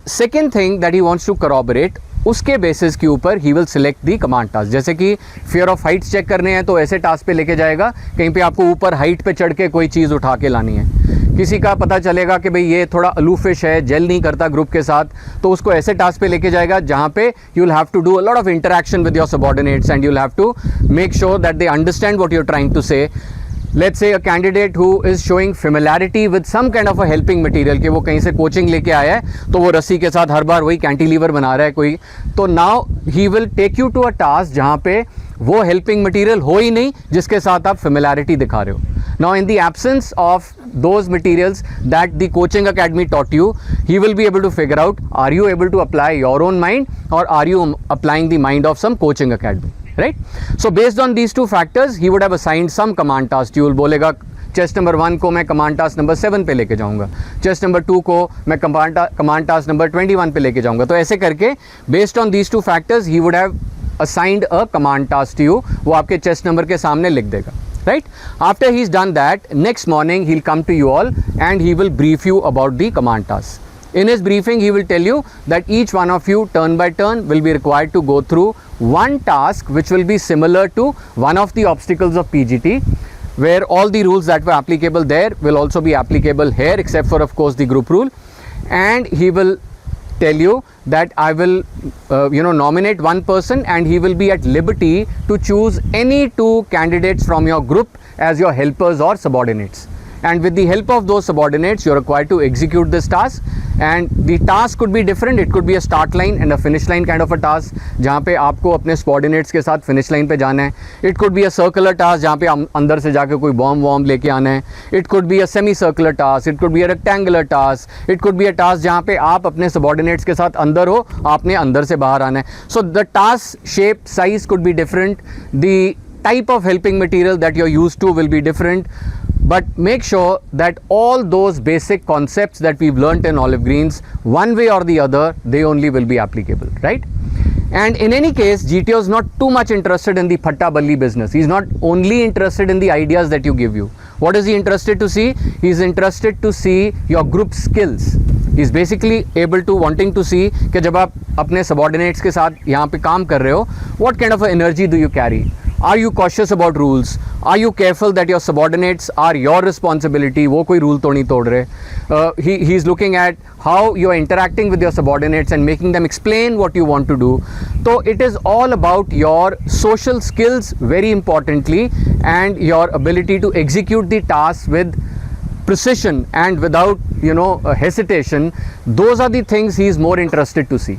Second thing that he wants to corroborate, उसके basis के ऊपर ही will select the command task. जैसे कि फियर ऑफ हाइट्स चेक करने हैं तो ऐसे टास्क पे लेके जाएगा, कहीं पे आपको ऊपर हाइट पे चढ़ के कोई चीज़ उठा के लानी है। किसी का पता चलेगा कि भाई ये थोड़ा अलूफिश है, जेल नहीं करता ग्रुप के साथ, तो उसको ऐसे टास्क पे लेके जाएगा जहाँ पे you will have to do a lot of interaction with your subordinates and you will have to make sure that they understand what you are trying to say. Let's say a candidate who is showing familiarity with some kind of a helping material, कि वो कहीं से coaching लेके आया है तो वो रस्सी के साथ हर बार वही कैंटिलीवर बना रहा है कोई, तो now he will take you to a task जहाँ पे वो हेल्पिंग मटेरियल हो ही नहीं जिसके साथ आप फेमिलैरिटी दिखा रहे हो। Now in the absence of those materials that the coaching academy taught you, he will be able to figure out, are you able to apply your own mind or are you applying the mind of some coaching academy, right? So based on these two factors, he would have assigned some command task. You will बोलेगा chest number 1 को मैं command task number 7 पे लेके जाऊंगा, chest number 2 को मैं command task number 21 पे लेके जाऊंगा। तो ऐसे करके based on these two factors he would have assigned a command task to you, वो आपके चेस्ट नंबर के सामने लिख देगा, right? After he's done that, next morning he'll come to you all and he will brief you about the command task. In his briefing, he will tell you that each one of you turn by turn will be required to go through one task which will be similar to one of the obstacles of PGT, where all the rules that were applicable there will also be applicable here, except for of course the group rule. And he will tell you that I will nominate one person and he will be at liberty to choose any 2 candidates from your group as your helpers or subordinates. And with the help of those subordinates, you are required to execute this task. And the task could be different. It could be a start line and a finish line kind of a task, जहाँ पे आपको अपने subordinates के साथ finish line पे जाना है. It could be a circular task, जहाँ पे अंदर से जाके कोई bomb लेके आना है. It could be a semi-circular task. It could be a rectangular task. It could be a task जहाँ पे आप अपने subordinates के साथ अंदर हो, आपने अंदर से बाहर आना है. So the task shape, size could be different. The type of helping material that you're used to will be different. But make sure that all those basic concepts that we've learnt in Olive Greens, one way or the other, they only will be applicable, right? And in any case, GTO is not too much interested in the Phatta Balli business. He's not only interested in the ideas that you give you. What is he interested to see? He's interested to see your group skills. He's basically wanting to see कि जब आप अपने subordinates के साथ यहाँ पे काम कर रहे हो, what kind of a energy do you carry? Are you cautious about rules? Are you careful that your subordinates are your responsibility? वो कोई rule तो नहीं तोड़ रहे. He's looking at how you are interacting with your subordinates and making them explain what you want to do. So it is all about your social skills, very importantly, and your ability to execute the task with precision and without hesitation. Those are the things he is more interested to see.